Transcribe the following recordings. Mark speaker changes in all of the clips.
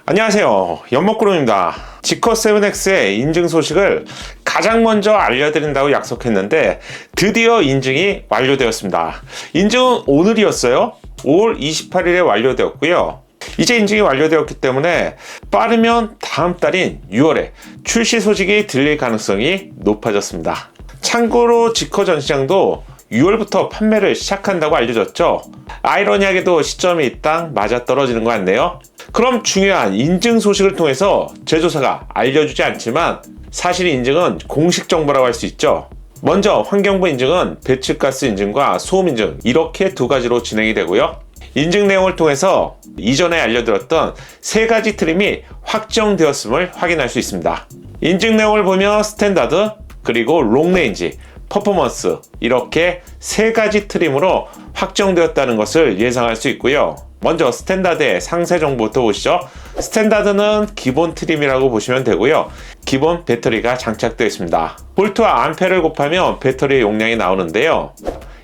Speaker 1: 안녕하세요, 연목구름입니다. 지코7X의 인증 소식을 가장 먼저 알려드린다고 약속했는데 드디어 인증이 완료되었습니다. 인증은 오늘이었어요. 5월 28일에 완료되었고요. 이제 인증이 완료되었기 때문에 빠르면 다음 달인 6월에 출시 소식이 들릴 가능성이 높아졌습니다. 참고로 지코 전시장도 6월부터 판매를 시작한다고 알려졌죠. 아이러니하게도 시점이 딱 맞아떨어지는 것 같네요. 그럼 중요한 인증 소식을 통해서 제조사가 알려주지 않지만 사실 인증은 공식 정보라고 할 수 있죠. 먼저 환경부 인증은 배출가스 인증과 소음 인증, 이렇게 두 가지로 진행이 되고요. 인증 내용을 통해서 이전에 알려드렸던 세 가지 트림이 확정되었음을 확인할 수 있습니다. 인증 내용을 보면 스탠다드, 그리고 롱레인지, 퍼포먼스, 이렇게 세 가지 트림으로 확정되었다는 것을 예상할 수 있고요. 먼저 스탠다드의 상세 정보부터 보시죠. 스탠다드는 기본 트림이라고 보시면 되고요. 기본 배터리가 장착되어 있습니다. 볼트와 암페를 곱하면 배터리의 용량이 나오는데요.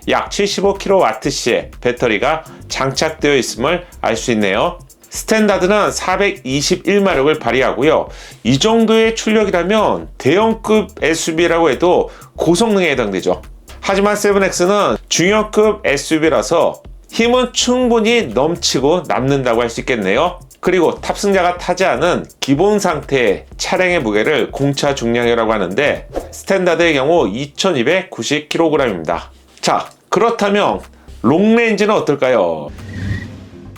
Speaker 1: 약 75kWh의 배터리가 장착되어 있음을 알 수 있네요. 스탠다드는 421마력을 발휘하고요. 이 정도의 출력이라면 대형급 SUV라고 해도 고성능에 해당되죠. 하지만 7X는 중형급 SUV라서 힘은 충분히 넘치고 남는다고 할 수 있겠네요. 그리고 탑승자가 타지 않은 기본 상태의 차량의 무게를 공차 중량이라고 하는데 스탠다드의 경우 2290kg입니다. 자, 그렇다면 롱레인지는 어떨까요?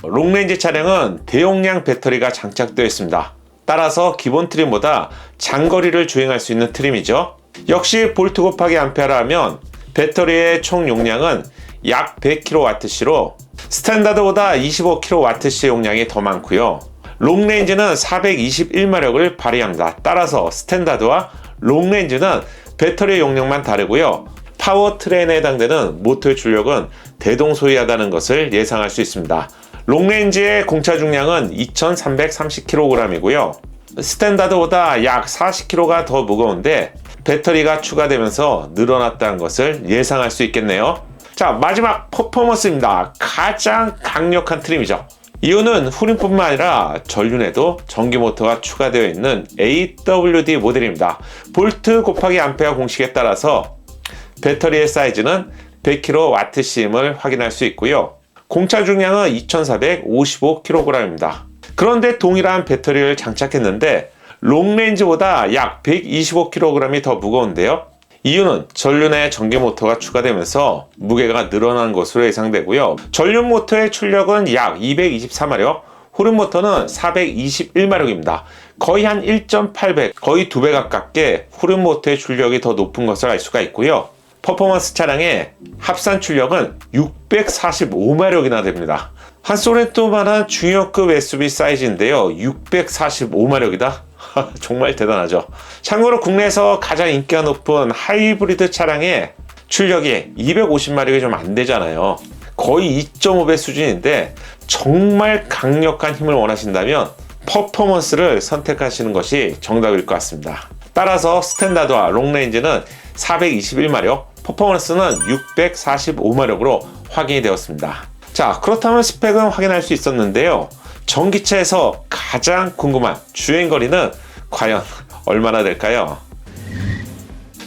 Speaker 1: 롱레인지 차량은 대용량 배터리가 장착되어 있습니다. 따라서 기본 트림보다 장거리를 주행할 수 있는 트림이죠. 역시 볼트 곱하기 암페어라 하면 배터리의 총 용량은 약 100kWh로 스탠다드보다 25kWh의 용량이 더 많고요. 롱레인지는 421마력을 발휘합니다. 따라서 스탠다드와 롱레인지는 배터리 용량만 다르고요. 파워트레인에 해당되는 모터의 출력은 대동소이하다는 것을 예상할 수 있습니다. 롱레인지의 공차 중량은 2330kg이고요. 스탠다드보다 약 40kg가 더 무거운데 배터리가 추가되면서 늘어났다는 것을 예상할 수 있겠네요. 자, 마지막 퍼포먼스입니다. 가장 강력한 트림이죠. 이유는 후륜뿐만 아니라 전륜에도 전기 모터가 추가되어 있는 AWD 모델입니다. 볼트 곱하기 암페어 공식에 따라서 배터리의 사이즈는 100kWh임을 확인할 수 있고요. 공차 중량은 2455kg입니다. 그런데 동일한 배터리를 장착했는데 롱레인지보다 약 125kg이 더 무거운데요. 이유는 전륜에 전기 모터가 추가되면서 무게가 늘어난 것으로 예상되고요. 전륜 모터의 출력은 약 224마력, 후륜 모터는 421마력입니다. 거의 한 1.8배, 거의 2배 가깝게 후륜 모터의 출력이 더 높은 것을 알 수가 있고요. 퍼포먼스 차량의 합산 출력은 645마력이나 됩니다. 한 소렌토만한 중형급 SUV 사이즈인데요. 645마력이다? 정말 대단하죠. 참고로 국내에서 가장 인기가 높은 하이브리드 차량의 출력이 250마력이 좀 안 되잖아요. 거의 2.5배 수준인데 정말 강력한 힘을 원하신다면 퍼포먼스를 선택하시는 것이 정답일 것 같습니다. 따라서 스탠다드와 롱레인지는 421마력, 퍼포먼스는 645마력으로 확인이 되었습니다. 자, 그렇다면 스펙은 확인할 수 있었는데요. 전기차에서 가장 궁금한 주행거리는 과연 얼마나 될까요?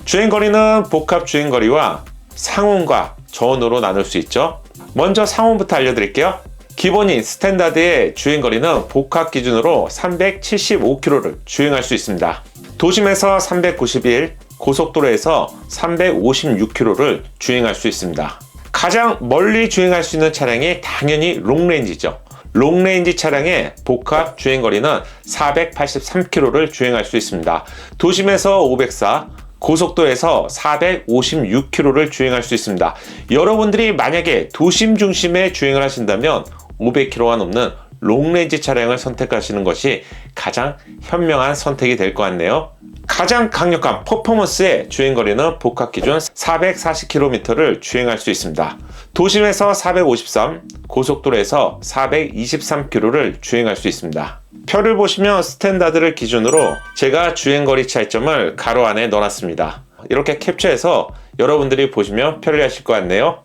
Speaker 1: 주행거리는 복합 주행거리와 상온과 저온으로 나눌 수 있죠. 먼저 상온부터 알려드릴게요. 기본인 스탠다드의 주행거리는 복합 기준으로 375km를 주행할 수 있습니다. 도심에서 391, 고속도로에서 356km를 주행할 수 있습니다. 가장 멀리 주행할 수 있는 차량이 당연히 롱레인지죠. 롱레인지 차량의 복합 주행거리는 483km를 주행할 수 있습니다. 도심에서 504, 고속도로에서 456km를 주행할 수 있습니다. 여러분들이 만약에 도심 중심에 주행을 하신다면 500km가 넘는 롱레인지 차량을 선택하시는 것이 가장 현명한 선택이 될 것 같네요. 가장 강력한 퍼포먼스의 주행거리는 복합기준 440km를 주행할 수 있습니다. 도심에서 453, 고속도로에서 423km를 주행할 수 있습니다. 표를 보시면 스탠다드를 기준으로 제가 주행거리 차이점을 가로 안에 넣어놨습니다. 이렇게 캡처해서 여러분들이 보시면 편리하실 것 같네요.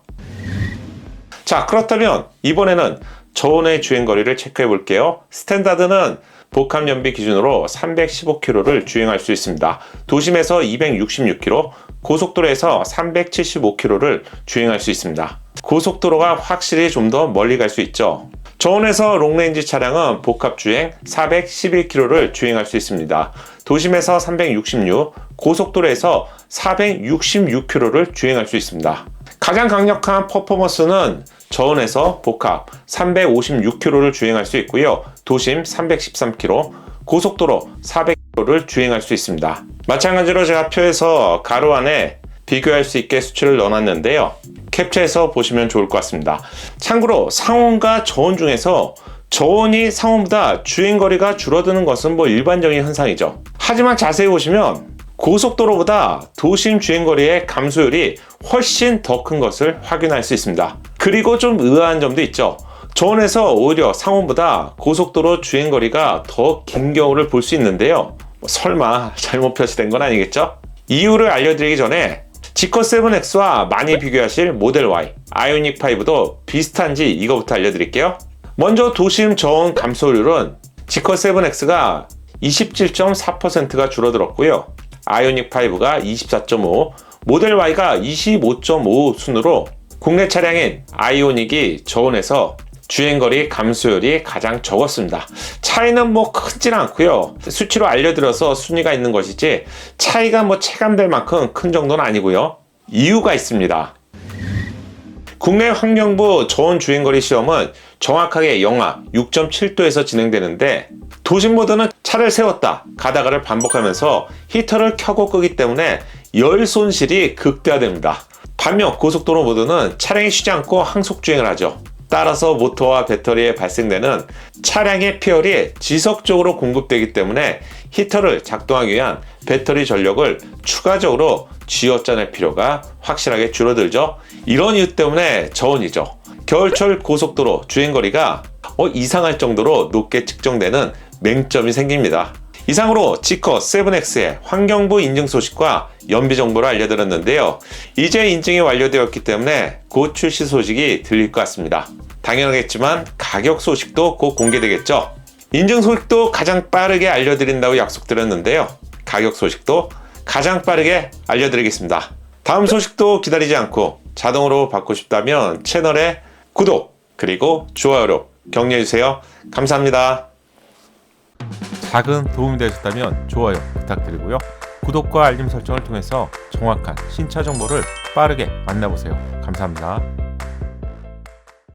Speaker 1: 자, 그렇다면 이번에는 저온의 주행거리를 체크해 볼게요. 스탠다드는 복합연비 기준으로 315km를 주행할 수 있습니다. 도심에서 266km, 고속도로에서 375km를 주행할 수 있습니다. 고속도로가 확실히 좀 더 멀리 갈 수 있죠. 저온에서 롱레인지 차량은 복합주행 411km를 주행할 수 있습니다. 도심에서 366, 고속도로에서 466km를 주행할 수 있습니다. 가장 강력한 퍼포먼스는 저온에서 복합 356km를 주행할 수 있고요. 도심 313km, 고속도로 400km를 주행할 수 있습니다. 마찬가지로 제가 표에서 가로 안에 비교할 수 있게 수치를 넣어놨는데요. 캡처해서 보시면 좋을 것 같습니다. 참고로 상온과 저온 중에서 저온이 상온보다 주행거리가 줄어드는 것은 일반적인 현상이죠. 하지만 자세히 보시면 고속도로보다 도심 주행거리의 감소율이 훨씬 더 큰 것을 확인할 수 있습니다. 그리고 좀 의아한 점도 있죠. 저온에서 오히려 상온보다 고속도로 주행거리가 더 긴 경우를 볼 수 있는데요. 설마 잘못 표시된 건 아니겠죠? 이유를 알려드리기 전에 지커7X와 많이 비교하실 모델 Y, 아이오닉 5도 비슷한지 이거부터 알려드릴게요. 먼저 도심 저온 감소율은 지커7X가 27.4%가 줄어들었고요. 아이오닉 5가 24.5, 모델 Y가 25.5 순으로 국내 차량인 아이오닉이 저온에서 주행거리 감소율이 가장 적었습니다. 차이는 크진 않고요. 수치로 알려드려서 순위가 있는 것이지 차이가 체감될 만큼 큰 정도는 아니고요. 이유가 있습니다. 국내 환경부 저온 주행거리 시험은 정확하게 영하 6.7도에서 진행되는데 도심 모드는 차를 세웠다 가다가를 반복하면서 히터를 켜고 끄기 때문에 열 손실이 극대화됩니다. 반면 고속도로 모드는 차량이 쉬지 않고 항속주행을 하죠. 따라서 모터와 배터리에 발생되는 차량의 피열이 지속적으로 공급되기 때문에 히터를 작동하기 위한 배터리 전력을 추가적으로 쥐어짜낼 필요가 확실하게 줄어들죠. 이런 이유 때문에 저온이죠. 겨울철 고속도로 주행거리가 이상할 정도로 높게 측정되는 맹점이 생깁니다. 이상으로 지커7X의 환경부 인증 소식과 연비 정보를 알려드렸는데요. 이제 인증이 완료되었기 때문에 곧 출시 소식이 들릴 것 같습니다. 당연하겠지만 가격 소식도 곧 공개되겠죠. 인증 소식도 가장 빠르게 알려드린다고 약속드렸는데요. 가격 소식도 가장 빠르게 알려드리겠습니다. 다음 소식도 기다리지 않고 자동으로 받고 싶다면 채널에 구독 그리고 좋아요로 격려해주세요. 감사합니다.
Speaker 2: 작은 도움이 되셨다면 좋아요 부탁드리고요. 구독과 알림 설정을 통해서 정확한 신차 정보를 빠르게 만나보세요. 감사합니다.